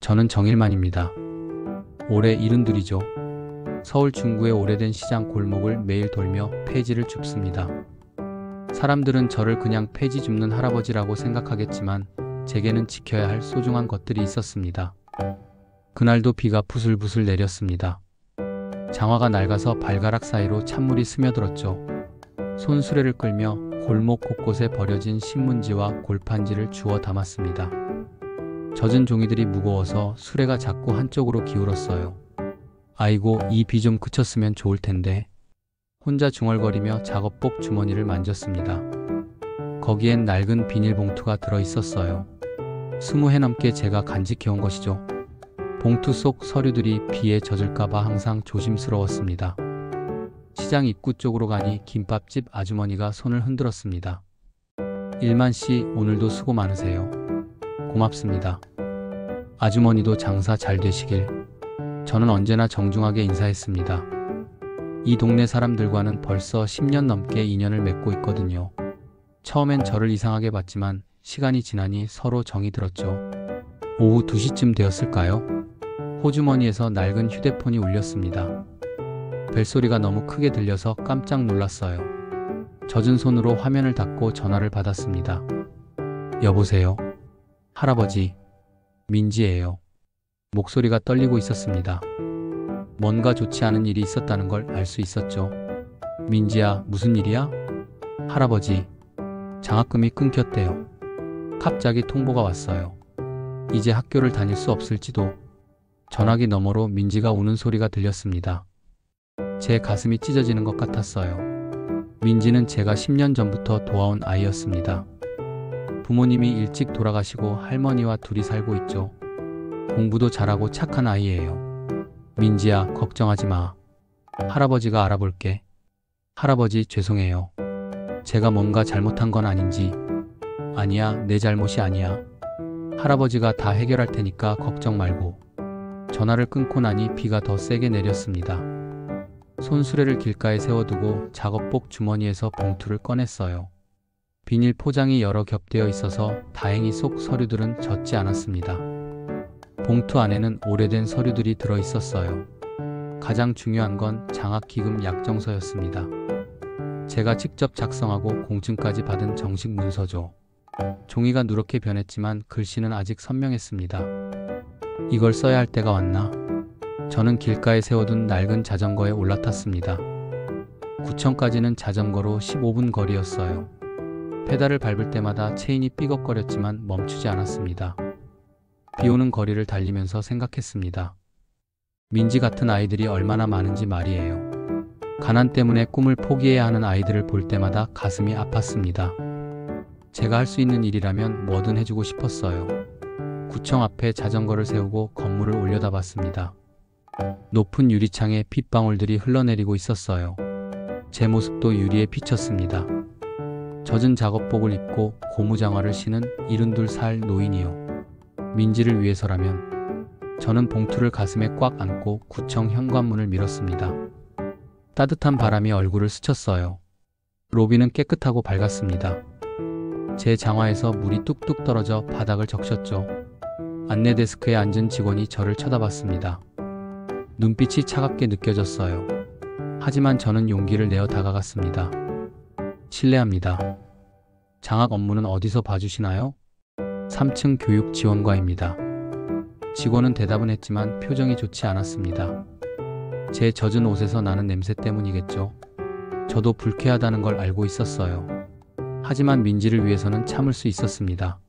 저는 정일만입니다. 올해 72이죠. 서울 중구의 오래된 시장 골목을 매일 돌며 폐지를 줍습니다. 사람들은 저를 그냥 폐지 줍는 할아버지라고 생각하겠지만 제게는 지켜야 할 소중한 것들이 있었습니다. 그날도 비가 부슬부슬 내렸습니다. 장화가 낡아서 발가락 사이로 찬물이 스며들었죠. 손수레를 끌며 골목 곳곳에 버려진 신문지와 골판지를 주워 담았습니다. 젖은 종이들이 무거워서 수레가 자꾸 한쪽으로 기울었어요. 아이고, 이 비 좀 그쳤으면 좋을 텐데. 혼자 중얼거리며 작업복 주머니를 만졌습니다. 거기엔 낡은 비닐봉투가 들어있었어요. 20해 넘게 제가 간직해온 것이죠. 봉투 속 서류들이 비에 젖을까봐 항상 조심스러웠습니다. 시장 입구 쪽으로 가니 김밥집 아주머니가 손을 흔들었습니다. 일만씨, 오늘도 수고 많으세요. 고맙습니다. 아주머니도 장사 잘 되시길. 저는 언제나 정중하게 인사했습니다. 이 동네 사람들과는 벌써 10년 넘게 인연을 맺고 있거든요. 처음엔 저를 이상하게 봤지만 시간이 지나니 서로 정이 들었죠. 오후 2시쯤 되었을까요? 호주머니에서 낡은 휴대폰이 울렸습니다. 벨소리가 너무 크게 들려서 깜짝 놀랐어요. 젖은 손으로 화면을 닫고 전화를 받았습니다. 여보세요? 할아버지, 민지예요. 목소리가 떨리고 있었습니다. 뭔가 좋지 않은 일이 있었다는 걸 알 수 있었죠. 민지야, 무슨 일이야? 할아버지, 장학금이 끊겼대요. 갑자기 통보가 왔어요. 이제 학교를 다닐 수 없을지도. 전화기 너머로 민지가 우는 소리가 들렸습니다. 제 가슴이 찢어지는 것 같았어요. 민지는 제가 10년 전부터 도와온 아이였습니다. 부모님이 일찍 돌아가시고 할머니와 둘이 살고 있죠. 공부도 잘하고 착한 아이예요. 민지야, 걱정하지 마. 할아버지가 알아볼게. 할아버지, 죄송해요. 제가 뭔가 잘못한 건 아닌지. 아니야, 내 잘못이 아니야. 할아버지가 다 해결할 테니까 걱정 말고. 전화를 끊고 나니 비가 더 세게 내렸습니다. 손수레를 길가에 세워두고 작업복 주머니에서 봉투를 꺼냈어요. 비닐 포장이 여러 겹되어 있어서 다행히 속 서류들은 젖지 않았습니다. 봉투 안에는 오래된 서류들이 들어 있었어요. 가장 중요한 건 장학기금 약정서였습니다. 제가 직접 작성하고 공증까지 받은 정식 문서죠. 종이가 누렇게 변했지만 글씨는 아직 선명했습니다. 이걸 써야 할 때가 왔나? 저는 길가에 세워둔 낡은 자전거에 올라탔습니다. 구청까지는 자전거로 15분 거리였어요. 페달을 밟을 때마다 체인이 삐걱거렸지만 멈추지 않았습니다. 비오는 거리를 달리면서 생각했습니다. 민지 같은 아이들이 얼마나 많은지 말이에요. 가난 때문에 꿈을 포기해야 하는 아이들을 볼 때마다 가슴이 아팠습니다. 제가 할 수 있는 일이라면 뭐든 해주고 싶었어요. 구청 앞에 자전거를 세우고 건물을 올려다봤습니다. 높은 유리창에 빗방울들이 흘러내리고 있었어요. 제 모습도 유리에 비쳤습니다. 젖은 작업복을 입고 고무장화를 신은 72살 노인이요. 민지를 위해서라면. 저는 봉투를 가슴에 꽉 안고 구청 현관문을 밀었습니다. 따뜻한 바람이 얼굴을 스쳤어요. 로비는 깨끗하고 밝았습니다. 제 장화에서 물이 뚝뚝 떨어져 바닥을 적셨죠. 안내 데스크에 앉은 직원이 저를 쳐다봤습니다. 눈빛이 차갑게 느껴졌어요. 하지만 저는 용기를 내어 다가갔습니다. 실례합니다. 장학 업무는 어디서 봐주시나요? 3층 교육지원과입니다. 직원은 대답은 했지만 표정이 좋지 않았습니다. 제 젖은 옷에서 나는 냄새 때문이겠죠. 저도 불쾌하다는 걸 알고 있었어요. 하지만 민지를 위해서는 참을 수 있었습니다.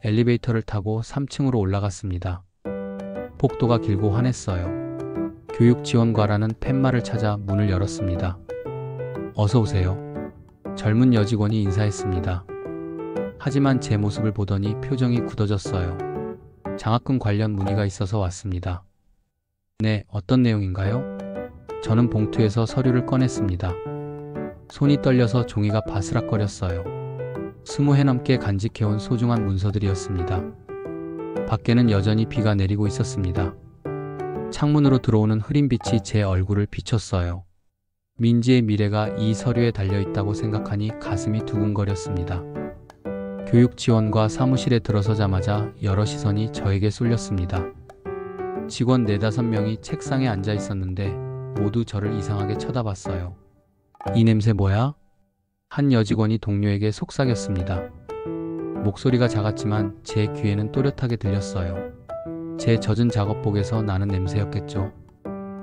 엘리베이터를 타고 3층으로 올라갔습니다. 복도가 길고 환했어요. 교육지원과라는 팻말을 찾아 문을 열었습니다. 어서 오세요. 젊은 여직원이 인사했습니다. 하지만 제 모습을 보더니 표정이 굳어졌어요. 장학금 관련 문의가 있어서 왔습니다. 네, 어떤 내용인가요? 저는 봉투에서 서류를 꺼냈습니다. 손이 떨려서 종이가 바스락거렸어요. 20해 넘게 간직해온 소중한 문서들이었습니다. 밖에는 여전히 비가 내리고 있었습니다. 창문으로 들어오는 흐린 빛이 제 얼굴을 비췄어요. 민지의 미래가 이 서류에 달려있다고 생각하니 가슴이 두근거렸습니다. 교육 지원과 사무실에 들어서자마자 여러 시선이 저에게 쏠렸습니다. 직원 4~5명이 책상에 앉아 있었는데 모두 저를 이상하게 쳐다봤어요. 이 냄새 뭐야? 한 여직원이 동료에게 속삭였습니다. 목소리가 작았지만 제 귀에는 또렷하게 들렸어요. 제 젖은 작업복에서 나는 냄새였겠죠.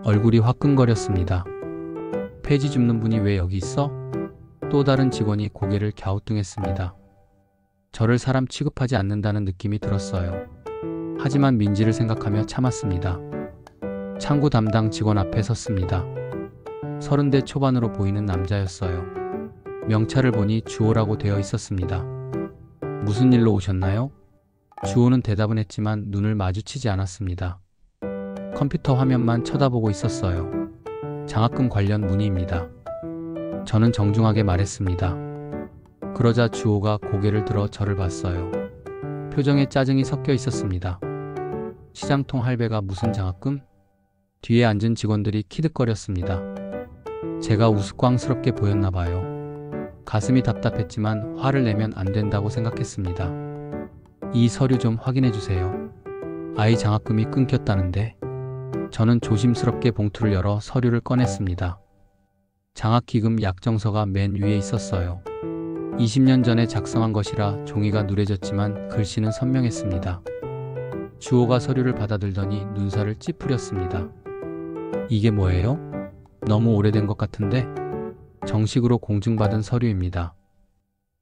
얼굴이 화끈거렸습니다. 폐지 줍는 분이 왜 여기 있어? 또 다른 직원이 고개를 갸우뚱했습니다. 저를 사람 취급하지 않는다는 느낌이 들었어요. 하지만 민지를 생각하며 참았습니다. 창구 담당 직원 앞에 섰습니다. 30대 초반으로 보이는 남자였어요. 명찰을 보니 주호라고 되어 있었습니다. 무슨 일로 오셨나요? 주호는 대답은 했지만 눈을 마주치지 않았습니다. 컴퓨터 화면만 쳐다보고 있었어요. 장학금 관련 문의입니다. 저는 정중하게 말했습니다. 그러자 주호가 고개를 들어 저를 봤어요. 표정에 짜증이 섞여 있었습니다. 시장통 할배가 무슨 장학금? 뒤에 앉은 직원들이 키득거렸습니다. 제가 우스꽝스럽게 보였나 봐요. 가슴이 답답했지만 화를 내면 안 된다고 생각했습니다. 이 서류 좀 확인해 주세요. 아이 장학금이 끊겼다는데. 저는 조심스럽게 봉투를 열어 서류를 꺼냈습니다. 장학기금 약정서가 맨 위에 있었어요. 20년 전에 작성한 것이라 종이가 누래졌지만 글씨는 선명했습니다. 주호가 서류를 받아들더니 눈살을 찌푸렸습니다. 이게 뭐예요? 너무 오래된 것 같은데? 정식으로 공증받은 서류입니다.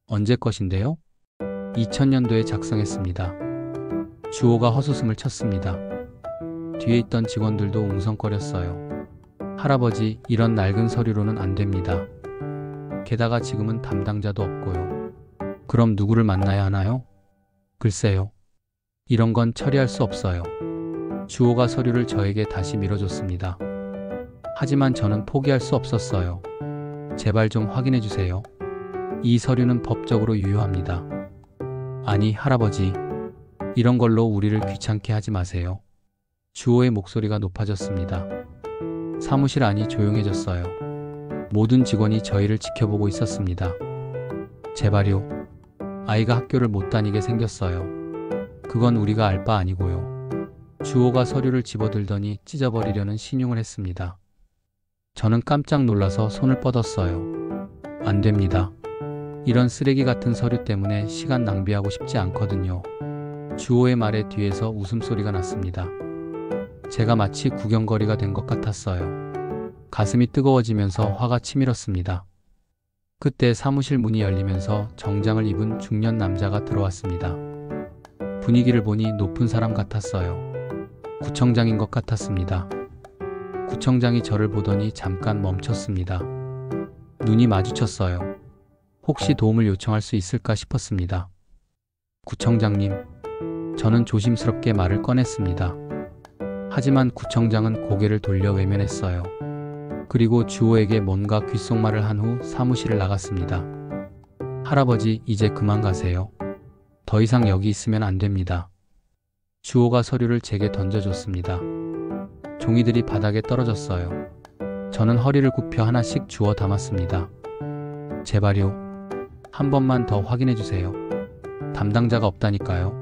언제 것인데요? 2000년도에 작성했습니다. 주호가 헛웃음을 쳤습니다. 뒤에 있던 직원들도 웅성거렸어요. 할아버지, 이런 낡은 서류로는 안 됩니다. 게다가 지금은 담당자도 없고요. 그럼 누구를 만나야 하나요? 글쎄요. 이런 건 처리할 수 없어요. 주호가 서류를 저에게 다시 밀어줬습니다. 하지만 저는 포기할 수 없었어요. 제발 좀 확인해 주세요. 이 서류는 법적으로 유효합니다. 아니, 할아버지. 이런 걸로 우리를 귀찮게 하지 마세요. 주호의 목소리가 높아졌습니다. 사무실 안이 조용해졌어요. 모든 직원이 저희를 지켜보고 있었습니다. 제발요. 아이가 학교를 못 다니게 생겼어요. 그건 우리가 알 바 아니고요. 주호가 서류를 집어들더니 찢어버리려는 신용을 했습니다. 저는 깜짝 놀라서 손을 뻗었어요. 안 됩니다. 이런 쓰레기 같은 서류 때문에 시간 낭비하고 싶지 않거든요. 주호의 말에 뒤에서 웃음소리가 났습니다. 제가 마치 구경거리가 된 것 같았어요. 가슴이 뜨거워지면서 화가 치밀었습니다. 그때 사무실 문이 열리면서 정장을 입은 중년 남자가 들어왔습니다. 분위기를 보니 높은 사람 같았어요. 구청장인 것 같았습니다. 구청장이 저를 보더니 잠깐 멈췄습니다. 눈이 마주쳤어요. 혹시 도움을 요청할 수 있을까 싶었습니다. 구청장님, 저는 조심스럽게 말을 꺼냈습니다. 하지만 구청장은 고개를 돌려 외면했어요. 그리고 주호에게 뭔가 귓속말을 한 후 사무실을 나갔습니다. 할아버지, 이제 그만 가세요. 더 이상 여기 있으면 안 됩니다. 주호가 서류를 제게 던져줬습니다. 종이들이 바닥에 떨어졌어요. 저는 허리를 굽혀 하나씩 주워 담았습니다. 제발요. 한 번만 더 확인해 주세요. 담당자가 없다니까요.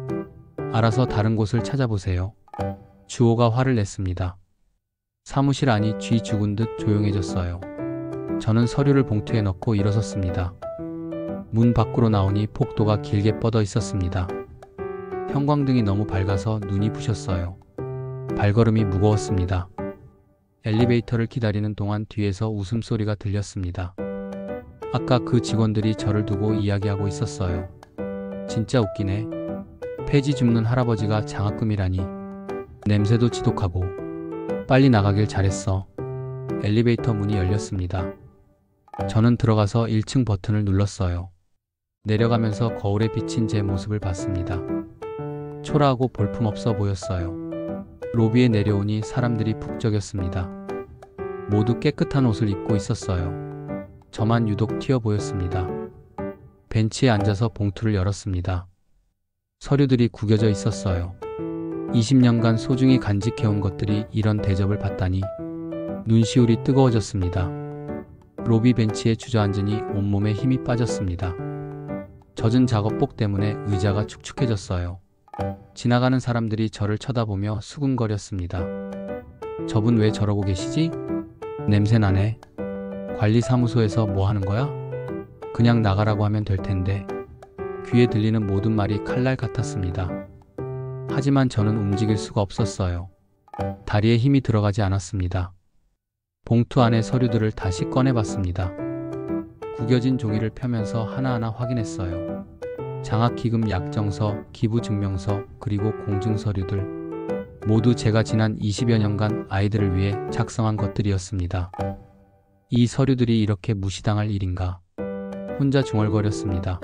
알아서 다른 곳을 찾아보세요. 주호가 화를 냈습니다. 사무실 안이 쥐 죽은 듯 조용해졌어요. 저는 서류를 봉투에 넣고 일어섰습니다. 문 밖으로 나오니 폭도가 길게 뻗어 있었습니다. 형광등이 너무 밝아서 눈이 부셨어요. 발걸음이 무거웠습니다. 엘리베이터를 기다리는 동안 뒤에서 웃음소리가 들렸습니다. 아까 그 직원들이 저를 두고 이야기하고 있었어요. 진짜 웃기네. 폐지 줍는 할아버지가 장학금이라니. 냄새도 지독하고. 빨리 나가길 잘했어. 엘리베이터 문이 열렸습니다. 저는 들어가서 1층 버튼을 눌렀어요. 내려가면서 거울에 비친 제 모습을 봤습니다. 초라하고 볼품없어 보였어요. 로비에 내려오니 사람들이 북적였습니다. 모두 깨끗한 옷을 입고 있었어요. 저만 유독 튀어 보였습니다. 벤치에 앉아서 봉투를 열었습니다. 서류들이 구겨져 있었어요. 20년간 소중히 간직해온 것들이 이런 대접을 받다니. 눈시울이 뜨거워졌습니다. 로비 벤치에 주저앉으니 온몸에 힘이 빠졌습니다. 젖은 작업복 때문에 의자가 축축해졌어요. 지나가는 사람들이 저를 쳐다보며 수군거렸습니다. 저분 왜 저러고 계시지? 냄새나네. 관리사무소에서 뭐 하는 거야? 그냥 나가라고 하면 될 텐데. 귀에 들리는 모든 말이 칼날 같았습니다. 하지만 저는 움직일 수가 없었어요. 다리에 힘이 들어가지 않았습니다. 봉투 안에 서류들을 다시 꺼내봤습니다. 구겨진 종이를 펴면서 하나하나 확인했어요. 장학기금 약정서, 기부증명서, 그리고 공증서류들. 모두 제가 지난 20여 년간 아이들을 위해 작성한 것들이었습니다. 이 서류들이 이렇게 무시당할 일인가? 혼자 중얼거렸습니다.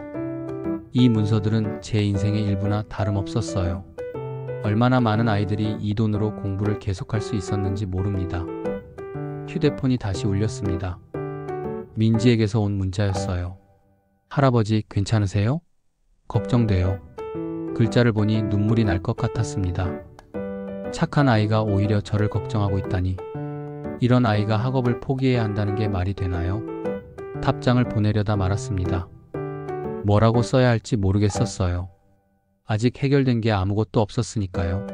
이 문서들은 제 인생의 일부나 다름없었어요. 얼마나 많은 아이들이 이 돈으로 공부를 계속할 수 있었는지 모릅니다. 휴대폰이 다시 울렸습니다. 민지에게서 온 문자였어요. 할아버지 괜찮으세요? 걱정돼요. 글자를 보니 눈물이 날 것 같았습니다. 착한 아이가 오히려 저를 걱정하고 있다니. 이런 아이가 학업을 포기해야 한다는 게 말이 되나요? 답장을 보내려다 말았습니다. 뭐라고 써야 할지 모르겠었어요. 아직 해결된 게 아무것도 없었으니까요.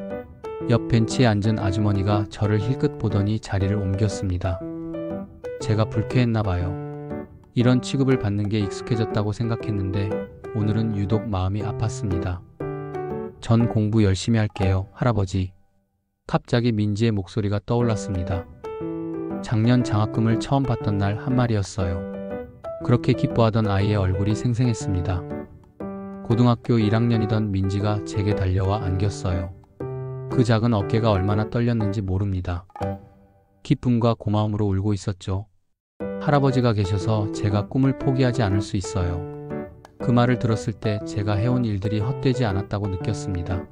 옆 벤치에 앉은 아주머니가 저를 힐끗 보더니 자리를 옮겼습니다. 제가 불쾌했나 봐요. 이런 취급을 받는 게 익숙해졌다고 생각했는데 오늘은 유독 마음이 아팠습니다. 전 공부 열심히 할게요, 할아버지. 갑자기 민지의 목소리가 떠올랐습니다. 작년 장학금을 처음 받던 날 한 말이었어요. 그렇게 기뻐하던 아이의 얼굴이 생생했습니다. 고등학교 1학년이던 민지가 제게 달려와 안겼어요. 그 작은 어깨가 얼마나 떨렸는지 모릅니다. 기쁨과 고마움으로 울고 있었죠. 할아버지가 계셔서 제가 꿈을 포기하지 않을 수 있어요. 그 말을 들었을 때 제가 해온 일들이 헛되지 않았다고 느꼈습니다.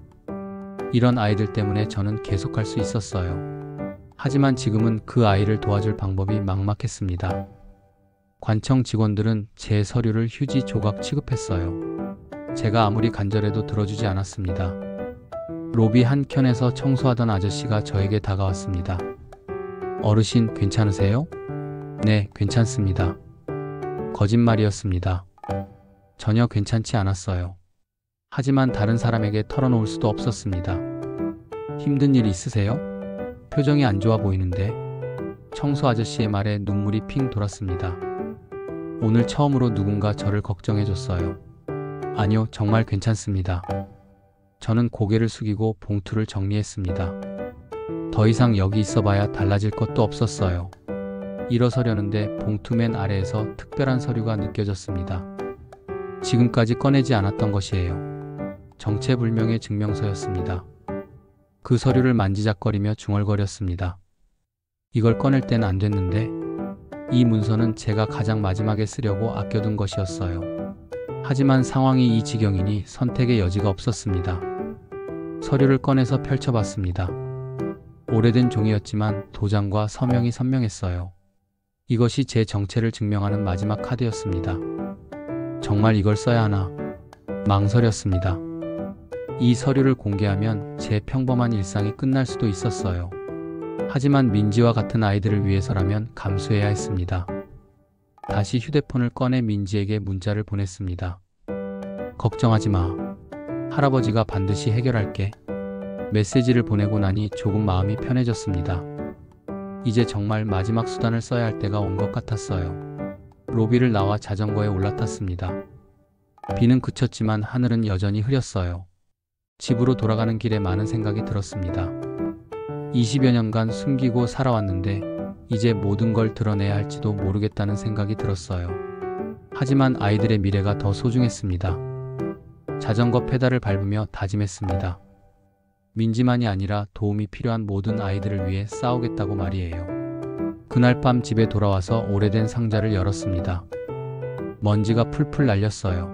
이런 아이들 때문에 저는 계속할 수 있었어요. 하지만 지금은 그 아이를 도와줄 방법이 막막했습니다. 관청 직원들은 제 서류를 휴지 조각 취급했어요. 제가 아무리 간절해도 들어주지 않았습니다. 로비 한켠에서 청소하던 아저씨가 저에게 다가왔습니다. 어르신 괜찮으세요? 네, 괜찮습니다. 거짓말이었습니다. 전혀 괜찮지 않았어요. 하지만 다른 사람에게 털어놓을 수도 없었습니다. 힘든 일 있으세요? 표정이 안 좋아 보이는데. 청소 아저씨의 말에 눈물이 핑 돌았습니다. 오늘 처음으로 누군가 저를 걱정해줬어요. 아니요, 정말 괜찮습니다. 저는 고개를 숙이고 봉투를 정리했습니다. 더 이상 여기 있어봐야 달라질 것도 없었어요. 일어서려는데 봉투 맨 아래에서 특별한 서류가 느껴졌습니다. 지금까지 꺼내지 않았던 것이에요. 정체불명의 증명서였습니다. 그 서류를 만지작거리며 중얼거렸습니다. 이걸 꺼낼 땐 안 됐는데. 이 문서는 제가 가장 마지막에 쓰려고 아껴둔 것이었어요. 하지만 상황이 이 지경이니 선택의 여지가 없었습니다. 서류를 꺼내서 펼쳐봤습니다. 오래된 종이였지만 도장과 서명이 선명했어요. 이것이 제 정체를 증명하는 마지막 카드였습니다. 정말 이걸 써야 하나 망설였습니다. 이 서류를 공개하면 제 평범한 일상이 끝날 수도 있었어요. 하지만 민지와 같은 아이들을 위해서라면 감수해야 했습니다. 다시 휴대폰을 꺼내 민지에게 문자를 보냈습니다. 걱정하지 마. 할아버지가 반드시 해결할게. 메시지를 보내고 나니 조금 마음이 편해졌습니다. 이제 정말 마지막 수단을 써야 할 때가 온 것 같았어요. 로비를 나와 자전거에 올라탔습니다. 비는 그쳤지만 하늘은 여전히 흐렸어요. 집으로 돌아가는 길에 많은 생각이 들었습니다. 20여 년간 숨기고 살아왔는데 이제 모든 걸 드러내야 할지도 모르겠다는 생각이 들었어요. 하지만 아이들의 미래가 더 소중했습니다. 자전거 페달을 밟으며 다짐했습니다. 민지만이 아니라 도움이 필요한 모든 아이들을 위해 싸우겠다고 말이에요. 그날 밤 집에 돌아와서 오래된 상자를 열었습니다. 먼지가 풀풀 날렸어요.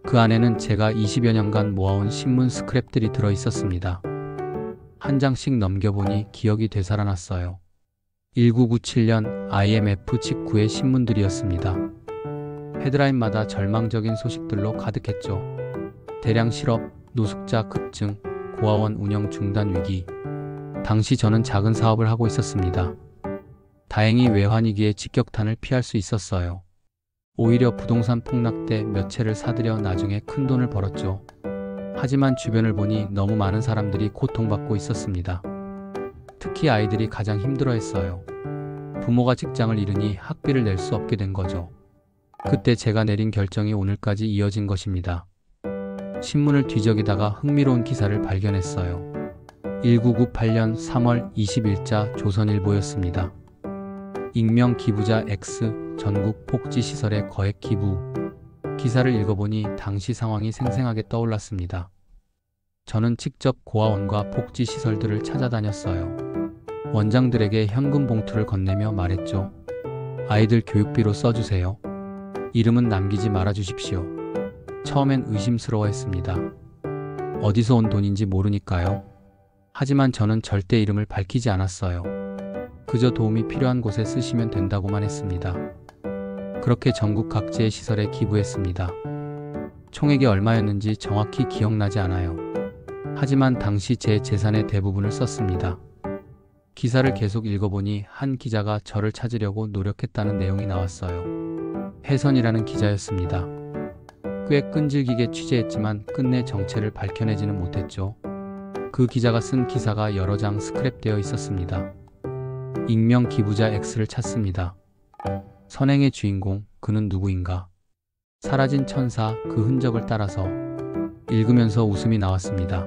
그 안에는 제가 20여 년간 모아온 신문 스크랩들이 들어있었습니다. 한 장씩 넘겨보니 기억이 되살아났어요. 1997년 IMF 직후의 신문들이었습니다. 헤드라인마다 절망적인 소식들로 가득했죠. 대량 실업, 노숙자 급증, 고아원 운영 중단 위기. 당시 저는 작은 사업을 하고 있었습니다. 다행히 외환위기의 직격탄을 피할 수 있었어요. 오히려 부동산 폭락 때 몇 채를 사들여 나중에 큰 돈을 벌었죠. 하지만 주변을 보니 너무 많은 사람들이 고통받고 있었습니다. 특히 아이들이 가장 힘들어했어요. 부모가 직장을 잃으니 학비를 낼 수 없게 된 거죠. 그때 제가 내린 결정이 오늘까지 이어진 것입니다. 신문을 뒤적이다가 흥미로운 기사를 발견했어요. 1998년 3월 20일자 조선일보였습니다. 익명 기부자 X 전국 복지시설에 거액 기부. 기사를 읽어보니 당시 상황이 생생하게 떠올랐습니다. 저는 직접 고아원과 복지시설들을 찾아다녔어요. 원장들에게 현금 봉투를 건네며 말했죠. 아이들 교육비로 써주세요. 이름은 남기지 말아주십시오. 처음엔 의심스러워했습니다. 어디서 온 돈인지 모르니까요. 하지만 저는 절대 이름을 밝히지 않았어요. 그저 도움이 필요한 곳에 쓰시면 된다고만 했습니다. 그렇게 전국 각지의 시설에 기부했습니다. 총액이 얼마였는지 정확히 기억나지 않아요. 하지만 당시 제 재산의 대부분을 썼습니다. 기사를 계속 읽어보니 한 기자가 저를 찾으려고 노력했다는 내용이 나왔어요. 혜선이라는 기자였습니다. 꽤 끈질기게 취재했지만 끝내 정체를 밝혀내지는 못했죠. 그 기자가 쓴 기사가 여러 장 스크랩되어 있었습니다. 익명 기부자 X를 찾습니다. 선행의 주인공, 그는 누구인가? 사라진 천사, 그 흔적을 따라서. 읽으면서 웃음이 나왔습니다.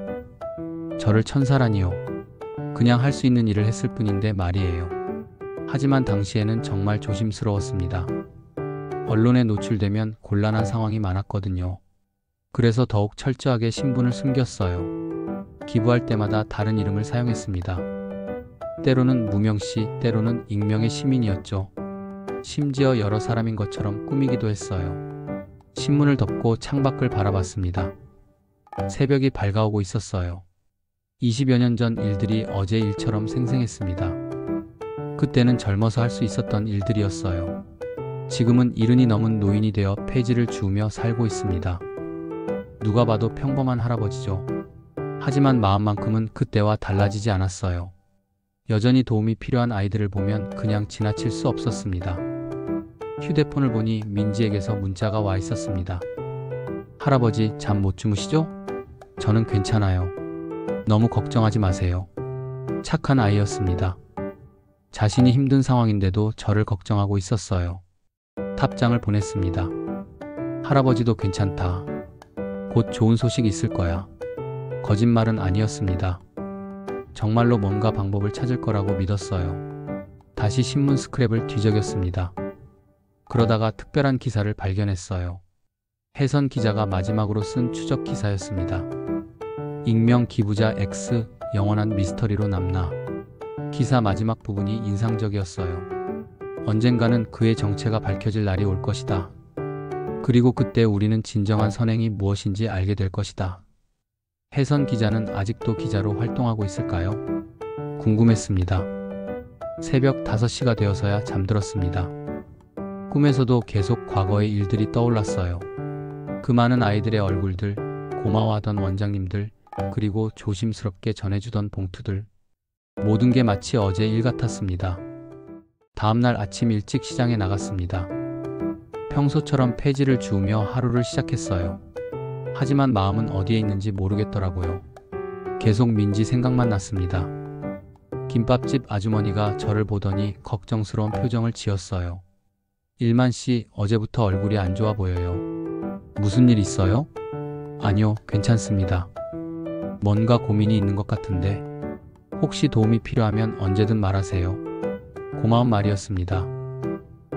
저를 천사라니요. 그냥 할 수 있는 일을 했을 뿐인데 말이에요. 하지만 당시에는 정말 조심스러웠습니다. 언론에 노출되면 곤란한 상황이 많았거든요. 그래서 더욱 철저하게 신분을 숨겼어요. 기부할 때마다 다른 이름을 사용했습니다. 때로는 무명시, 때로는 익명의 시민이었죠. 심지어 여러 사람인 것처럼 꾸미기도 했어요. 신문을 덮고 창밖을 바라봤습니다. 새벽이 밝아오고 있었어요. 20여 년 전 일들이 어제 일처럼 생생했습니다. 그때는 젊어서 할 수 있었던 일들이었어요. 지금은 70이 넘은 노인이 되어 폐지를 주우며 살고 있습니다. 누가 봐도 평범한 할아버지죠. 하지만 마음만큼은 그때와 달라지지 않았어요. 여전히 도움이 필요한 아이들을 보면 그냥 지나칠 수 없었습니다. 휴대폰을 보니 민지에게서 문자가 와 있었습니다. 할아버지, 잠 못 주무시죠? 저는 괜찮아요. 너무 걱정하지 마세요. 착한 아이였습니다. 자신이 힘든 상황인데도 저를 걱정하고 있었어요. 답장을 보냈습니다. 할아버지도 괜찮다. 곧 좋은 소식 있을 거야. 거짓말은 아니었습니다. 정말로 뭔가 방법을 찾을 거라고 믿었어요. 다시 신문 스크랩을 뒤적였습니다. 그러다가 특별한 기사를 발견했어요. 혜선 기자가 마지막으로 쓴 추적 기사였습니다. 익명 기부자 X, 영원한 미스터리로 남나. 기사 마지막 부분이 인상적이었어요. 언젠가는 그의 정체가 밝혀질 날이 올 것이다. 그리고 그때 우리는 진정한 선행이 무엇인지 알게 될 것이다. 혜선 기자는 아직도 기자로 활동하고 있을까요? 궁금했습니다. 새벽 5시가 되어서야 잠들었습니다. 꿈에서도 계속 과거의 일들이 떠올랐어요. 그 많은 아이들의 얼굴들, 고마워하던 원장님들, 그리고 조심스럽게 전해주던 봉투들. 모든 게 마치 어제 일 같았습니다. 다음날 아침 일찍 시장에 나갔습니다. 평소처럼 폐지를 주우며 하루를 시작했어요. 하지만 마음은 어디에 있는지 모르겠더라고요. 계속 민지 생각만 났습니다. 김밥집 아주머니가 저를 보더니 걱정스러운 표정을 지었어요. 일만 씨, 어제부터 얼굴이 안 좋아 보여요. 무슨 일 있어요? 아니요, 괜찮습니다. 뭔가 고민이 있는 것 같은데 혹시 도움이 필요하면 언제든 말하세요. 고마운 말이었습니다.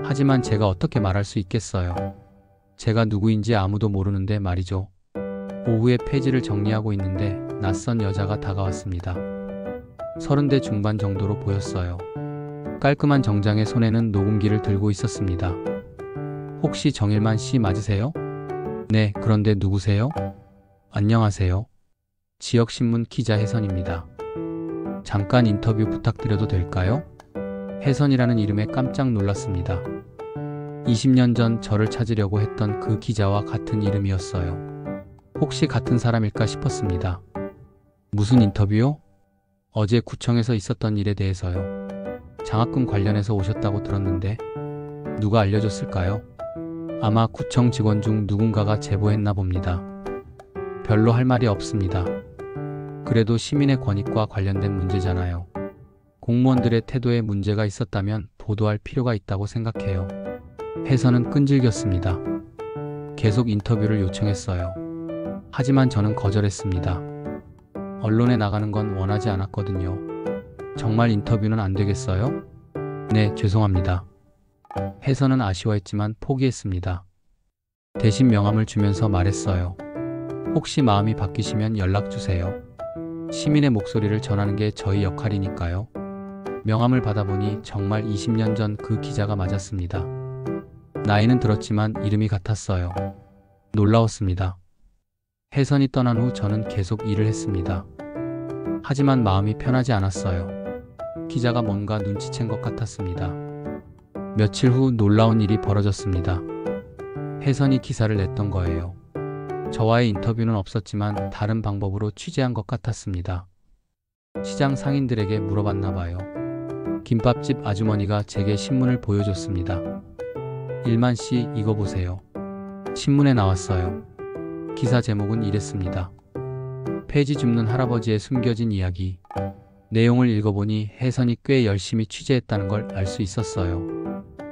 하지만 제가 어떻게 말할 수 있겠어요. 제가 누구인지 아무도 모르는데 말이죠. 오후에 폐지를 정리하고 있는데 낯선 여자가 다가왔습니다. 30대 중반 정도로 보였어요. 깔끔한 정장에 손에는 녹음기를 들고 있었습니다. 혹시 정일만 씨 맞으세요? 네, 그런데 누구세요? 안녕하세요. 지역신문 기자 혜선입니다. 잠깐 인터뷰 부탁드려도 될까요? 혜선이라는 이름에 깜짝 놀랐습니다. 20년 전 저를 찾으려고 했던 그 기자와 같은 이름이었어요. 혹시 같은 사람일까 싶었습니다. 무슨 인터뷰요? 어제 구청에서 있었던 일에 대해서요. 장학금 관련해서 오셨다고 들었는데 누가 알려줬을까요? 아마 구청 직원 중 누군가가 제보했나 봅니다. 별로 할 말이 없습니다. 그래도 시민의 권익과 관련된 문제잖아요. 공무원들의 태도에 문제가 있었다면 보도할 필요가 있다고 생각해요. 혜선은 끈질겼습니다. 계속 인터뷰를 요청했어요. 하지만 저는 거절했습니다. 언론에 나가는 건 원하지 않았거든요. 정말 인터뷰는 안 되겠어요? 네, 죄송합니다. 혜선은 아쉬워했지만 포기했습니다. 대신 명함을 주면서 말했어요. 혹시 마음이 바뀌시면 연락주세요. 시민의 목소리를 전하는 게 저희 역할이니까요. 명함을 받아보니 정말 20년 전 그 기자가 맞았습니다. 나이는 들었지만 이름이 같았어요. 놀라웠습니다. 혜선이 떠난 후 저는 계속 일을 했습니다. 하지만 마음이 편하지 않았어요. 기자가 뭔가 눈치챈 것 같았습니다. 며칠 후 놀라운 일이 벌어졌습니다. 혜선이 기사를 냈던 거예요. 저와의 인터뷰는 없었지만 다른 방법으로 취재한 것 같았습니다. 시장 상인들에게 물어봤나 봐요. 김밥집 아주머니가 제게 신문을 보여줬습니다. 일만 씨, 이거 보세요. 신문에 나왔어요. 기사 제목은 이랬습니다. 폐지 줍는 할아버지의 숨겨진 이야기. 내용을 읽어보니 혜선이 꽤 열심히 취재했다는 걸 알 수 있었어요.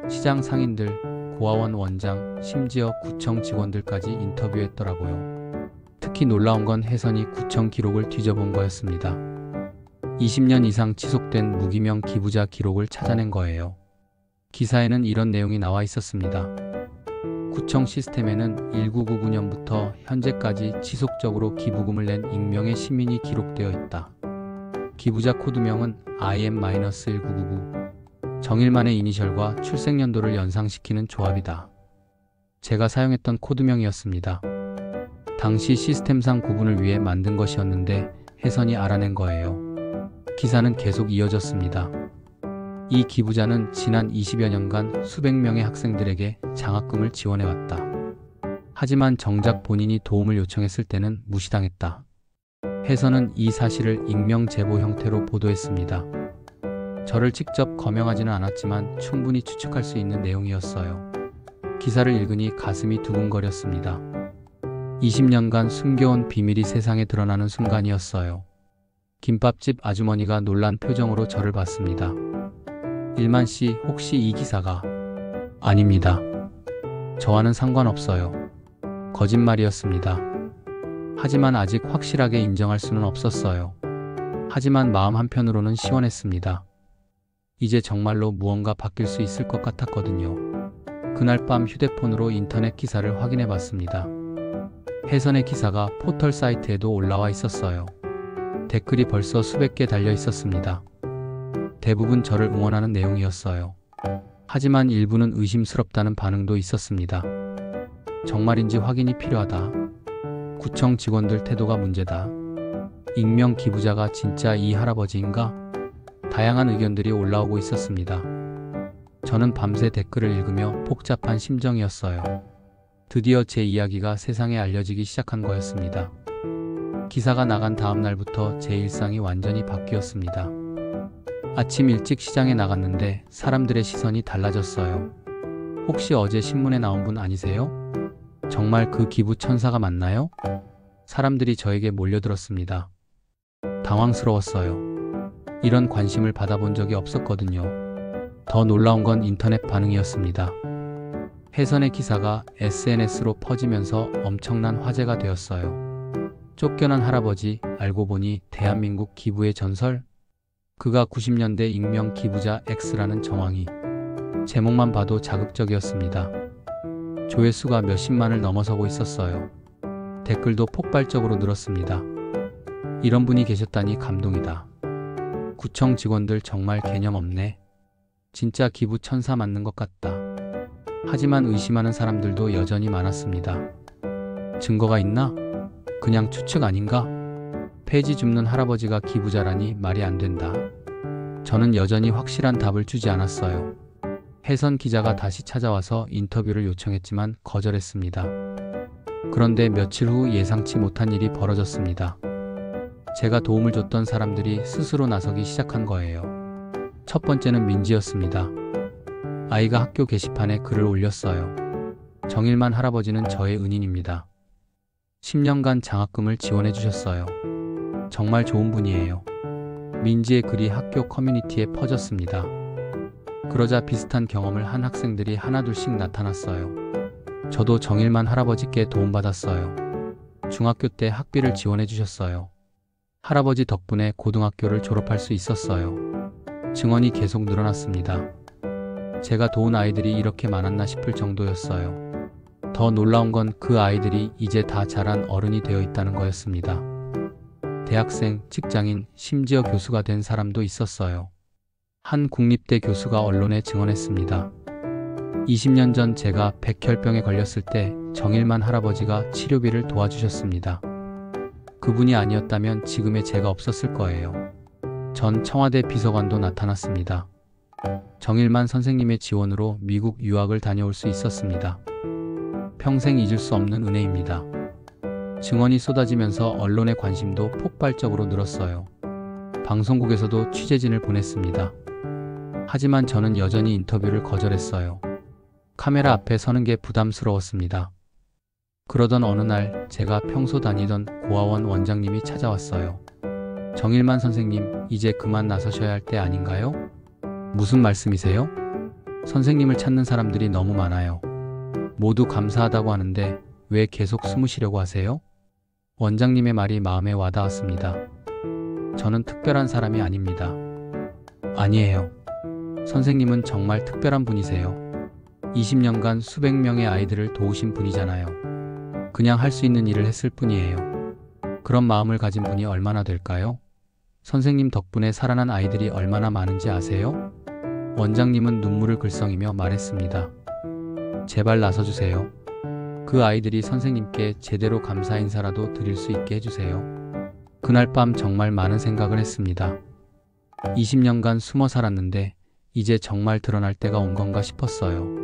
시장 상인들, 고아원 원장, 심지어 구청 직원들까지 인터뷰했더라고요. 특히 놀라운 건 혜선이 구청 기록을 뒤져본 거였습니다. 20년 이상 지속된 무기명 기부자 기록을 찾아낸 거예요. 기사에는 이런 내용이 나와 있었습니다. 구청 시스템에는 1999년부터 현재까지 지속적으로 기부금을 낸 익명의 시민이 기록되어 있다. 기부자 코드명은 IM-1999. 정일만의 이니셜과 출생연도를 연상시키는 조합이다. 제가 사용했던 코드명이었습니다. 당시 시스템상 구분을 위해 만든 것이었는데 혜선이 알아낸 거예요. 기사는 계속 이어졌습니다. 이 기부자는 지난 20여 년간 수백 명의 학생들에게 장학금을 지원해왔다. 하지만 정작 본인이 도움을 요청했을 때는 무시당했다. 혜선은 이 사실을 익명 제보 형태로 보도했습니다. 저를 직접 거명하지는 않았지만 충분히 추측할 수 있는 내용이었어요. 기사를 읽으니 가슴이 두근거렸습니다. 20년간 숨겨온 비밀이 세상에 드러나는 순간이었어요. 김밥집 아주머니가 놀란 표정으로 저를 봤습니다. 일만 씨, 혹시 이 기사가... 아닙니다. 저와는 상관없어요. 거짓말이었습니다. 하지만 아직 확실하게 인정할 수는 없었어요. 하지만 마음 한편으로는 시원했습니다. 이제 정말로 무언가 바뀔 수 있을 것 같았거든요. 그날 밤 휴대폰으로 인터넷 기사를 확인해 봤습니다. 혜선의 기사가 포털 사이트에도 올라와 있었어요. 댓글이 벌써 수백 개 달려 있었습니다. 대부분 저를 응원하는 내용이었어요. 하지만 일부는 의심스럽다는 반응도 있었습니다. 정말인지 확인이 필요하다. 구청 직원들 태도가 문제다. 익명 기부자가 진짜 이 할아버지인가? 다양한 의견들이 올라오고 있었습니다. 저는 밤새 댓글을 읽으며 복잡한 심정이었어요. 드디어 제 이야기가 세상에 알려지기 시작한 거였습니다. 기사가 나간 다음 날부터 제 일상이 완전히 바뀌었습니다. 아침 일찍 시장에 나갔는데 사람들의 시선이 달라졌어요. 혹시 어제 신문에 나온 분 아니세요? 정말 그 기부 천사가 맞나요? 사람들이 저에게 몰려들었습니다. 당황스러웠어요. 이런 관심을 받아본 적이 없었거든요. 더 놀라운 건 인터넷 반응이었습니다. 혜선의 기사가 SNS로 퍼지면서 엄청난 화제가 되었어요. 쫓겨난 할아버지, 알고 보니 대한민국 기부의 전설? 그가 90년대 익명 기부자 X라는 정황이. 제목만 봐도 자극적이었습니다. 조회수가 몇십만을 넘어서고 있었어요. 댓글도 폭발적으로 늘었습니다. 이런 분이 계셨다니 감동이다. 구청 직원들 정말 개념 없네. 진짜 기부 천사 맞는 것 같다. 하지만 의심하는 사람들도 여전히 많았습니다. 증거가 있나? 그냥 추측 아닌가? 폐지 줍는 할아버지가 기부자라니 말이 안 된다. 저는 여전히 확실한 답을 주지 않았어요. 혜선 기자가 다시 찾아와서 인터뷰를 요청했지만 거절했습니다. 그런데 며칠 후 예상치 못한 일이 벌어졌습니다. 제가 도움을 줬던 사람들이 스스로 나서기 시작한 거예요. 첫 번째는 민지였습니다. 아이가 학교 게시판에 글을 올렸어요. 정일만 할아버지는 저의 은인입니다. 10년간 장학금을 지원해 주셨어요. 정말 좋은 분이에요. 민지의 글이 학교 커뮤니티에 퍼졌습니다. 그러자 비슷한 경험을 한 학생들이 하나둘씩 나타났어요. 저도 정일만 할아버지께 도움받았어요. 중학교 때 학비를 지원해 주셨어요. 할아버지 덕분에 고등학교를 졸업할 수 있었어요. 증언이 계속 늘어났습니다. 제가 도운 아이들이 이렇게 많았나 싶을 정도였어요. 더 놀라운 건 그 아이들이 이제 다 자란 어른이 되어 있다는 거였습니다. 대학생, 직장인, 심지어 교수가 된 사람도 있었어요. 한 국립대 교수가 언론에 증언했습니다. 20년 전 제가 백혈병에 걸렸을 때 정일만 할아버지가 치료비를 도와주셨습니다. 그분이 아니었다면 지금의 제가 없었을 거예요. 전 청와대 비서관도 나타났습니다. 정일만 선생님의 지원으로 미국 유학을 다녀올 수 있었습니다. 평생 잊을 수 없는 은혜입니다. 증언이 쏟아지면서 언론의 관심도 폭발적으로 늘었어요. 방송국에서도 취재진을 보냈습니다. 하지만 저는 여전히 인터뷰를 거절했어요. 카메라 앞에 서는 게 부담스러웠습니다. 그러던 어느 날 제가 평소 다니던 고아원 원장님이 찾아왔어요. 정일만 선생님, 이제 그만 나서셔야 할 때 아닌가요? 무슨 말씀이세요? 선생님을 찾는 사람들이 너무 많아요. 모두 감사하다고 하는데 왜 계속 숨으시려고 하세요? 원장님의 말이 마음에 와닿았습니다. 저는 특별한 사람이 아닙니다. 아니에요. 선생님은 정말 특별한 분이세요. 20년간 수백 명의 아이들을 도우신 분이잖아요. 그냥 할 수 있는 일을 했을 뿐이에요. 그런 마음을 가진 분이 얼마나 될까요? 선생님 덕분에 살아난 아이들이 얼마나 많은지 아세요? 원장님은 눈물을 글썽이며 말했습니다. 제발 나서주세요. 그 아이들이 선생님께 제대로 감사 인사라도 드릴 수 있게 해주세요. 그날 밤 정말 많은 생각을 했습니다. 20년간 숨어 살았는데 이제 정말 드러날 때가 온 건가 싶었어요.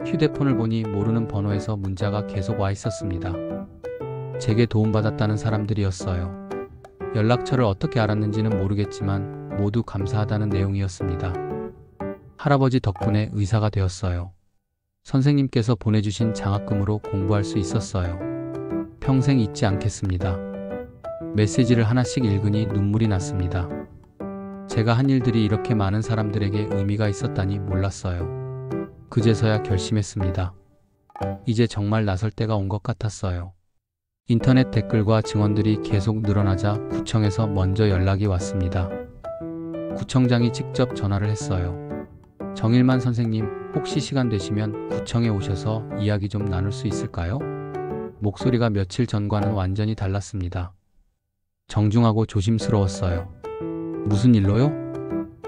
휴대폰을 보니 모르는 번호에서 문자가 계속 와 있었습니다. 제게 도움받았다는 사람들이었어요. 연락처를 어떻게 알았는지는 모르겠지만 모두 감사하다는 내용이었습니다. 할아버지 덕분에 의사가 되었어요. 선생님께서 보내주신 장학금으로 공부할 수 있었어요. 평생 잊지 않겠습니다. 메시지를 하나씩 읽으니 눈물이 났습니다. 제가 한 일들이 이렇게 많은 사람들에게 의미가 있었다니 몰랐어요. 그제서야 결심했습니다. 이제 정말 나설 때가 온 것 같았어요. 인터넷 댓글과 증언들이 계속 늘어나자 구청에서 먼저 연락이 왔습니다. 구청장이 직접 전화를 했어요. 정일만 선생님, 혹시 시간 되시면 구청에 오셔서 이야기 좀 나눌 수 있을까요? 목소리가 며칠 전과는 완전히 달랐습니다. 정중하고 조심스러웠어요. 무슨 일로요?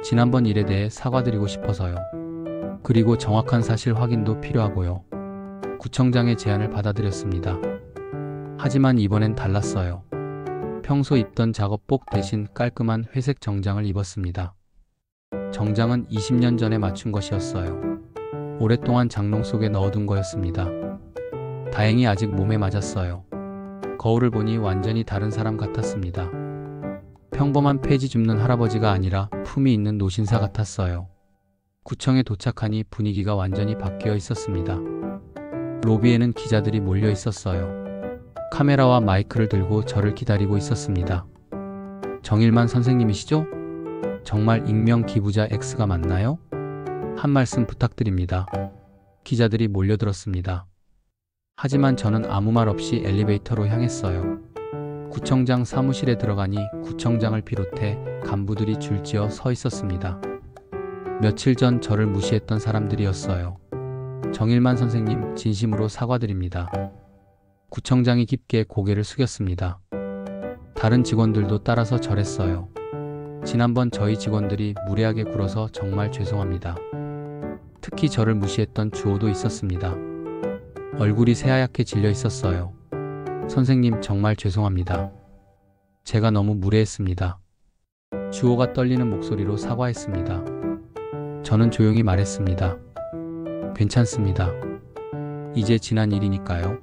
지난번 일에 대해 사과드리고 싶어서요. 그리고 정확한 사실 확인도 필요하고요. 구청장의 제안을 받아들였습니다. 하지만 이번엔 달랐어요. 평소 입던 작업복 대신 깔끔한 회색 정장을 입었습니다. 정장은 20년 전에 맞춘 것이었어요. 오랫동안 장롱 속에 넣어둔 거였습니다. 다행히 아직 몸에 맞았어요. 거울을 보니 완전히 다른 사람 같았습니다. 평범한 폐지 줍는 할아버지가 아니라 품이 있는 노신사 같았어요. 구청에 도착하니 분위기가 완전히 바뀌어 있었습니다. 로비에는 기자들이 몰려 있었어요. 카메라와 마이크를 들고 저를 기다리고 있었습니다. 정일만 선생님이시죠? 정말 익명 기부자 X가 맞나요? 한 말씀 부탁드립니다. 기자들이 몰려들었습니다. 하지만 저는 아무 말 없이 엘리베이터로 향했어요. 구청장 사무실에 들어가니 구청장을 비롯해 간부들이 줄지어 서 있었습니다. 며칠 전 저를 무시했던 사람들이었어요. 정일만 선생님, 진심으로 사과드립니다. 구청장이 깊게 고개를 숙였습니다. 다른 직원들도 따라서 절했어요. 지난번 저희 직원들이 무례하게 굴어서 정말 죄송합니다. 특히 저를 무시했던 주호도 있었습니다. 얼굴이 새하얗게 질려 있었어요. 선생님, 정말 죄송합니다. 제가 너무 무례했습니다. 주호가 떨리는 목소리로 사과했습니다. 저는 조용히 말했습니다. 괜찮습니다. 이제 지난 일이니까요.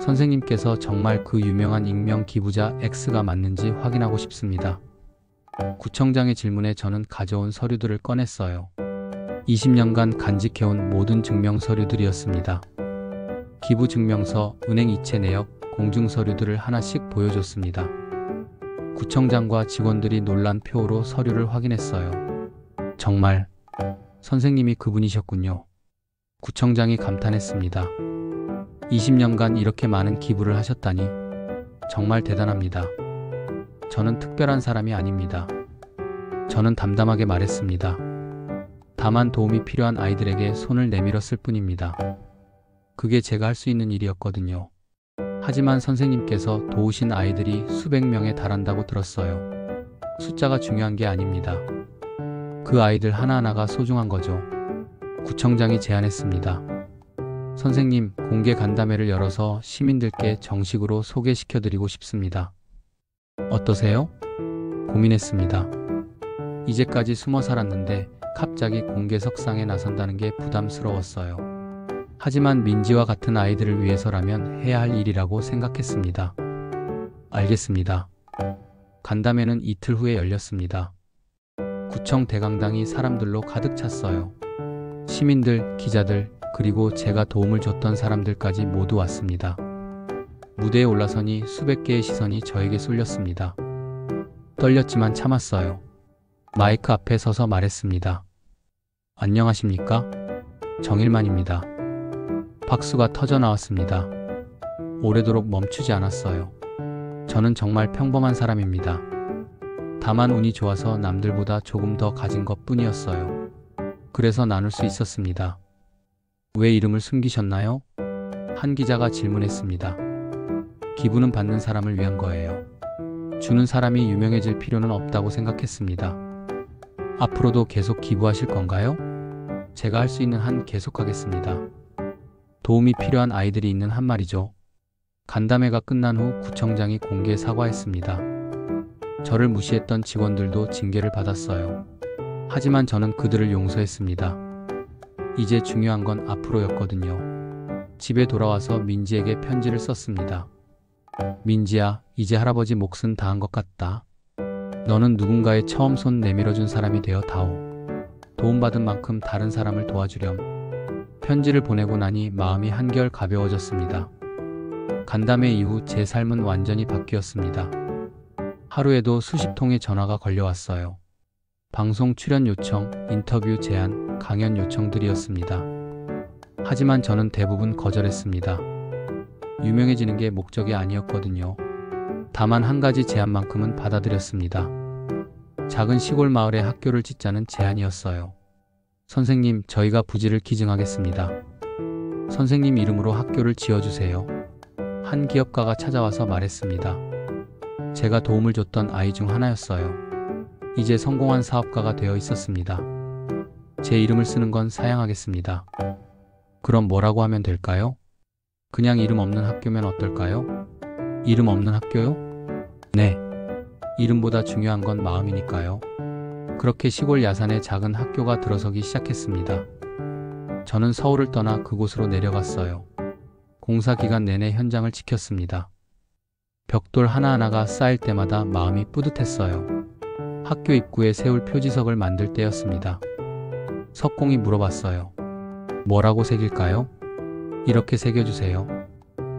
선생님께서 정말 그 유명한 익명 기부자 X가 맞는지 확인하고 싶습니다. 구청장의 질문에 저는 가져온 서류들을 꺼냈어요. 20년간 간직해온 모든 증명 서류들이었습니다. 기부 증명서, 은행 이체 내역, 공증 서류들을 하나씩 보여줬습니다. 구청장과 직원들이 놀란 표로 서류를 확인했어요. 정말 선생님이 그분이셨군요. 구청장이 감탄했습니다. 20년간 이렇게 많은 기부를 하셨다니 정말 대단합니다. 저는 특별한 사람이 아닙니다. 저는 담담하게 말했습니다. 다만 도움이 필요한 아이들에게 손을 내밀었을 뿐입니다. 그게 제가 할 수 있는 일이었거든요. 하지만 선생님께서 도우신 아이들이 수백 명에 달한다고 들었어요. 숫자가 중요한 게 아닙니다. 그 아이들 하나하나가 소중한 거죠. 구청장이 제안했습니다. 선생님, 공개 간담회를 열어서 시민들께 정식으로 소개시켜드리고 싶습니다. 어떠세요? 고민했습니다. 이제까지 숨어 살았는데 갑자기 공개석상에 나선다는 게 부담스러웠어요. 하지만 민지와 같은 아이들을 위해서라면 해야 할 일이라고 생각했습니다. 알겠습니다. 간담회는 이틀 후에 열렸습니다. 구청 대강당이 사람들로 가득 찼어요. 시민들, 기자들, 그리고 제가 도움을 줬던 사람들까지 모두 왔습니다. 무대에 올라서니 수백 개의 시선이 저에게 쏠렸습니다. 떨렸지만 참았어요. 마이크 앞에 서서 말했습니다. 안녕하십니까? 정일만입니다. 박수가 터져 나왔습니다. 오래도록 멈추지 않았어요. 저는 정말 평범한 사람입니다. 다만 운이 좋아서 남들보다 조금 더 가진 것 뿐이었어요. 그래서 나눌 수 있었습니다. 왜 이름을 숨기셨나요? 한 기자가 질문했습니다. 기부는 받는 사람을 위한 거예요. 주는 사람이 유명해질 필요는 없다고 생각했습니다. 앞으로도 계속 기부하실 건가요? 제가 할 수 있는 한 계속하겠습니다. 도움이 필요한 아이들이 있는 한 말이죠. 간담회가 끝난 후 구청장이 공개 사과했습니다. 저를 무시했던 직원들도 징계를 받았어요. 하지만 저는 그들을 용서했습니다. 이제 중요한 건 앞으로였거든요. 집에 돌아와서 민지에게 편지를 썼습니다. 민지야, 이제 할아버지 몫은 다한 것 같다. 너는 누군가의 처음 손 내밀어준 사람이 되어 다오. 도움받은 만큼 다른 사람을 도와주렴. 편지를 보내고 나니 마음이 한결 가벼워졌습니다. 간담회 이후 제 삶은 완전히 바뀌었습니다. 하루에도 수십 통의 전화가 걸려왔어요. 방송 출연 요청, 인터뷰 제안, 강연 요청들이었습니다. 하지만 저는 대부분 거절했습니다. 유명해지는 게 목적이 아니었거든요. 다만 한 가지 제안만큼은 받아들였습니다. 작은 시골 마을에 학교를 짓자는 제안이었어요. 선생님, 저희가 부지를 기증하겠습니다. 선생님 이름으로 학교를 지어주세요. 한 기업가가 찾아와서 말했습니다. 제가 도움을 줬던 아이 중 하나였어요. 이제 성공한 사업가가 되어 있었습니다. 제 이름을 쓰는 건 사양하겠습니다. 그럼 뭐라고 하면 될까요? 그냥 이름 없는 학교면 어떨까요? 이름 없는 학교요? 네. 이름보다 중요한 건 마음이니까요. 그렇게 시골 야산에 작은 학교가 들어서기 시작했습니다. 저는 서울을 떠나 그곳으로 내려갔어요. 공사 기간 내내 현장을 지켰습니다. 벽돌 하나하나가 쌓일 때마다 마음이 뿌듯했어요. 학교 입구에 세울 표지석을 만들 때였습니다. 석공이 물어봤어요. 뭐라고 새길까요? 이렇게 새겨주세요.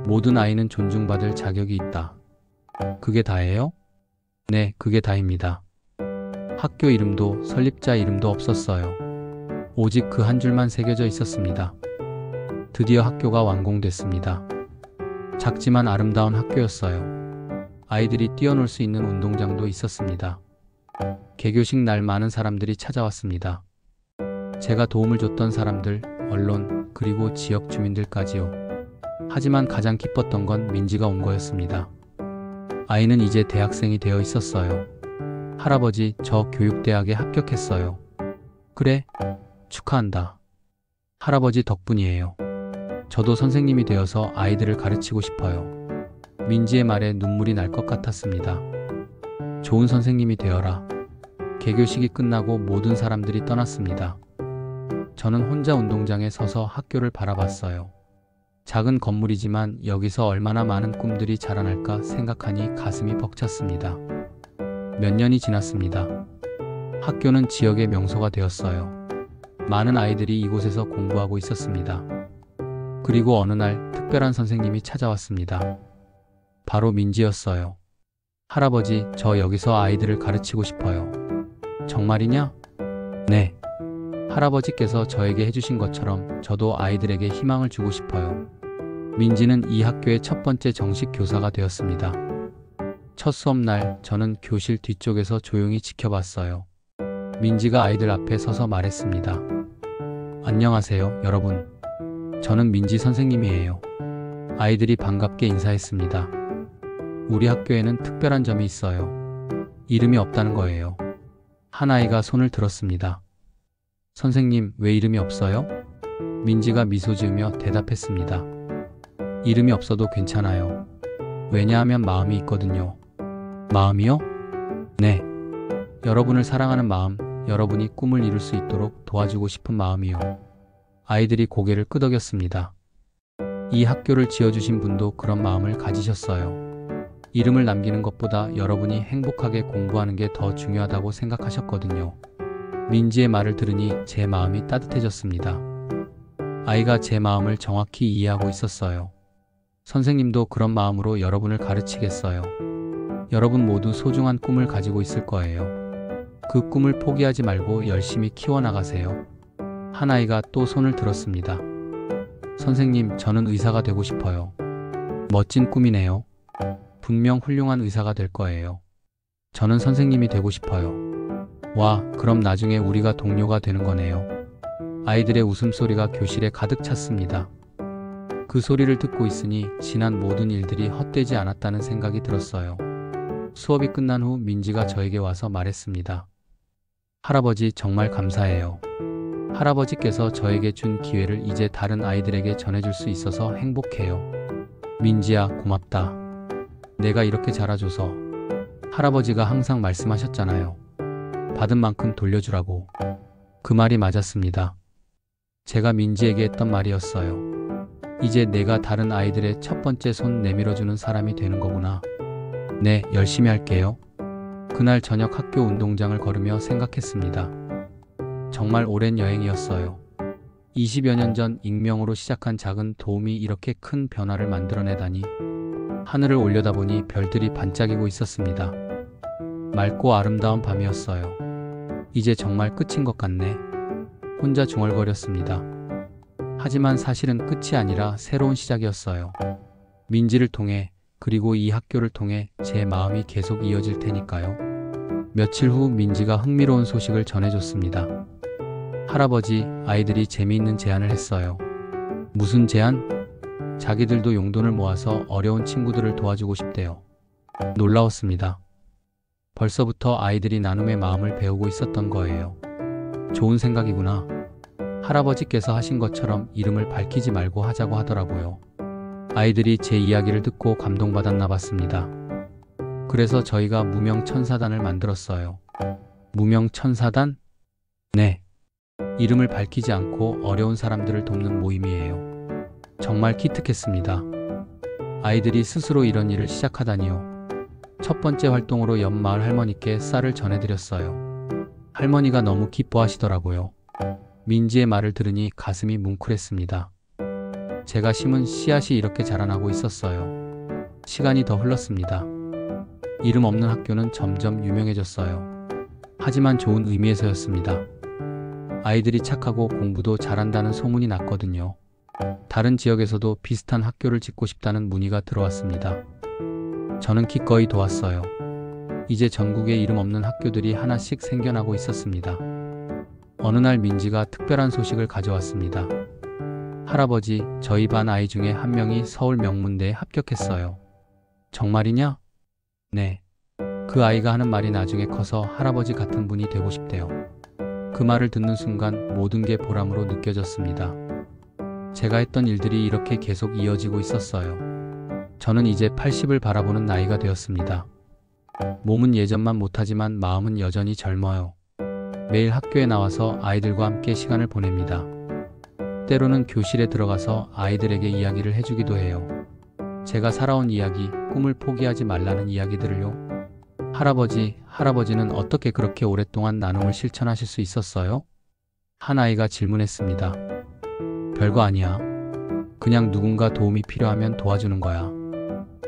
모든 아이는 존중받을 자격이 있다. 그게 다예요? 네, 그게 다입니다. 학교 이름도 설립자 이름도 없었어요. 오직 그 한 줄만 새겨져 있었습니다. 드디어 학교가 완공됐습니다. 작지만 아름다운 학교였어요. 아이들이 뛰어놀 수 있는 운동장도 있었습니다. 개교식 날 많은 사람들이 찾아왔습니다. 제가 도움을 줬던 사람들, 언론, 그리고 지역 주민들까지요. 하지만 가장 기뻤던 건 민지가 온 거였습니다. 아이는 이제 대학생이 되어 있었어요. 할아버지, 저 교육대학에 합격했어요. 그래? 축하한다. 할아버지 덕분이에요. 저도 선생님이 되어서 아이들을 가르치고 싶어요. 민지의 말에 눈물이 날 것 같았습니다. 좋은 선생님이 되어라. 개교식이 끝나고 모든 사람들이 떠났습니다. 저는 혼자 운동장에 서서 학교를 바라봤어요. 작은 건물이지만 여기서 얼마나 많은 꿈들이 자라날까 생각하니 가슴이 벅찼습니다. 몇 년이 지났습니다. 학교는 지역의 명소가 되었어요. 많은 아이들이 이곳에서 공부하고 있었습니다. 그리고 어느 날 특별한 선생님이 찾아왔습니다. 바로 민지였어요. 할아버지, 저 여기서 아이들을 가르치고 싶어요. 정말이냐? 네. 할아버지께서 저에게 해주신 것처럼 저도 아이들에게 희망을 주고 싶어요. 민지는 이 학교의 첫 번째 정식 교사가 되었습니다. 첫 수업날 저는 교실 뒤쪽에서 조용히 지켜봤어요. 민지가 아이들 앞에 서서 말했습니다. 안녕하세요, 여러분. 저는 민지 선생님이에요. 아이들이 반갑게 인사했습니다. 우리 학교에는 특별한 점이 있어요. 이름이 없다는 거예요. 한 아이가 손을 들었습니다. 선생님, 왜 이름이 없어요? 민지가 미소 지으며 대답했습니다. 이름이 없어도 괜찮아요. 왜냐하면 마음이 있거든요. 마음이요? 네. 여러분을 사랑하는 마음, 여러분이 꿈을 이룰 수 있도록 도와주고 싶은 마음이요. 아이들이 고개를 끄덕였습니다. 이 학교를 지어주신 분도 그런 마음을 가지셨어요. 이름을 남기는 것보다 여러분이 행복하게 공부하는 게 더 중요하다고 생각하셨거든요. 민지의 말을 들으니 제 마음이 따뜻해졌습니다. 아이가 제 마음을 정확히 이해하고 있었어요. 선생님도 그런 마음으로 여러분을 가르치겠어요. 여러분 모두 소중한 꿈을 가지고 있을 거예요. 그 꿈을 포기하지 말고 열심히 키워나가세요. 한 아이가 또 손을 들었습니다. 선생님, 저는 의사가 되고 싶어요. 멋진 꿈이네요. 분명 훌륭한 의사가 될 거예요. 저는 선생님이 되고 싶어요. 와, 그럼 나중에 우리가 동료가 되는 거네요. 아이들의 웃음소리가 교실에 가득 찼습니다. 그 소리를 듣고 있으니 지난 모든 일들이 헛되지 않았다는 생각이 들었어요. 수업이 끝난 후 민지가 저에게 와서 말했습니다. 할아버지, 정말 감사해요. 할아버지께서 저에게 준 기회를 이제 다른 아이들에게 전해줄 수 있어서 행복해요. 민지야, 고맙다. 내가 이렇게 자라줘서. 할아버지가 항상 말씀하셨잖아요. 받은 만큼 돌려주라고. 그 말이 맞았습니다. 제가 민지에게 했던 말이었어요. 이제 내가 다른 아이들의 첫 번째 손 내밀어주는 사람이 되는 거구나. 네, 열심히 할게요. 그날 저녁 학교 운동장을 걸으며 생각했습니다. 정말 오랜 여행이었어요. 20여 년 전 익명으로 시작한 작은 도움이 이렇게 큰 변화를 만들어내다니. 하늘을 올려다보니 별들이 반짝이고 있었습니다. 맑고 아름다운 밤이었어요. 이제 정말 끝인 것 같네. 혼자 중얼거렸습니다. 하지만 사실은 끝이 아니라 새로운 시작이었어요. 민지를 통해, 그리고 이 학교를 통해 제 마음이 계속 이어질 테니까요. 며칠 후 민지가 흥미로운 소식을 전해줬습니다. 할아버지, 아이들이 재미있는 제안을 했어요. 무슨 제안? 자기들도 용돈을 모아서 어려운 친구들을 도와주고 싶대요. 놀라웠습니다. 벌써부터 아이들이 나눔의 마음을 배우고 있었던 거예요. 좋은 생각이구나. 할아버지께서 하신 것처럼 이름을 밝히지 말고 하자고 하더라고요. 아이들이 제 이야기를 듣고 감동받았나 봤습니다. 그래서 저희가 무명천사단을 만들었어요. 무명천사단? 네. 이름을 밝히지 않고 어려운 사람들을 돕는 모임이에요. 정말 기특했습니다. 아이들이 스스로 이런 일을 시작하다니요. 첫 번째 활동으로 옆 마을 할머니께 쌀을 전해드렸어요. 할머니가 너무 기뻐하시더라고요. 민지의 말을 들으니 가슴이 뭉클했습니다. 제가 심은 씨앗이 이렇게 자라나고 있었어요. 시간이 더 흘렀습니다. 이름 없는 학교는 점점 유명해졌어요. 하지만 좋은 의미에서였습니다. 아이들이 착하고 공부도 잘한다는 소문이 났거든요. 다른 지역에서도 비슷한 학교를 짓고 싶다는 문의가 들어왔습니다. 저는 기꺼이 도왔어요. 이제 전국에 이름 없는 학교들이 하나씩 생겨나고 있었습니다. 어느 날 민지가 특별한 소식을 가져왔습니다. 할아버지, 저희 반 아이 중에 한 명이 서울 명문대에 합격했어요. 정말이냐? 네. 그 아이가 하는 말이 나중에 커서 할아버지 같은 분이 되고 싶대요. 그 말을 듣는 순간 모든 게 보람으로 느껴졌습니다. 제가 했던 일들이 이렇게 계속 이어지고 있었어요. 저는 이제 80을 바라보는 나이가 되었습니다. 몸은 예전만 못하지만 마음은 여전히 젊어요. 매일 학교에 나와서 아이들과 함께 시간을 보냅니다. 때로는 교실에 들어가서 아이들에게 이야기를 해주기도 해요. 제가 살아온 이야기, 꿈을 포기하지 말라는 이야기들을요. 할아버지는 어떻게 그렇게 오랫동안 나눔을 실천하실 수 있었어요? 한 아이가 질문했습니다. 별거 아니야. 그냥 누군가 도움이 필요하면 도와주는 거야.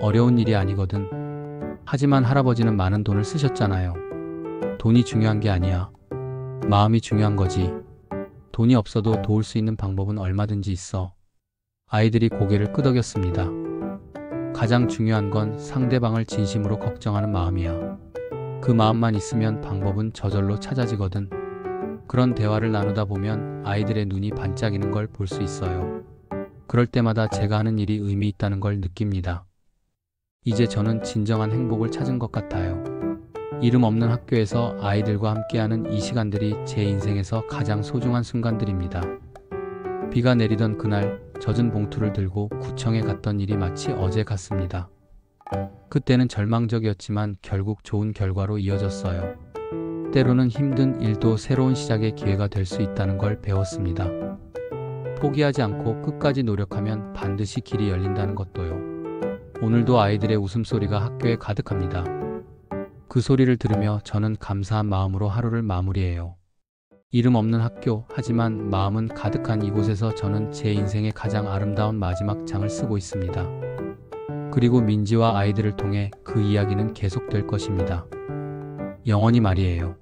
어려운 일이 아니거든. 하지만 할아버지는 많은 돈을 쓰셨잖아요. 돈이 중요한 게 아니야. 마음이 중요한 거지. 돈이 없어도 도울 수 있는 방법은 얼마든지 있어. 아이들이 고개를 끄덕였습니다. 가장 중요한 건 상대방을 진심으로 걱정하는 마음이야. 그 마음만 있으면 방법은 저절로 찾아지거든. 그런 대화를 나누다 보면 아이들의 눈이 반짝이는 걸 볼 수 있어요. 그럴 때마다 제가 하는 일이 의미 있다는 걸 느낍니다. 이제 저는 진정한 행복을 찾은 것 같아요. 이름 없는 학교에서 아이들과 함께하는 이 시간들이 제 인생에서 가장 소중한 순간들입니다. 비가 내리던 그날, 젖은 봉투를 들고 구청에 갔던 일이 마치 어제 같습니다. 그때는 절망적이었지만 결국 좋은 결과로 이어졌어요. 때로는 힘든 일도 새로운 시작의 기회가 될 수 있다는 걸 배웠습니다. 포기하지 않고 끝까지 노력하면 반드시 길이 열린다는 것도요. 오늘도 아이들의 웃음소리가 학교에 가득합니다. 그 소리를 들으며 저는 감사한 마음으로 하루를 마무리해요. 이름 없는 학교, 하지만 마음은 가득한 이곳에서 저는 제 인생의 가장 아름다운 마지막 장을 쓰고 있습니다. 그리고 민지와 아이들을 통해 그 이야기는 계속될 것입니다. 영원히 말이에요.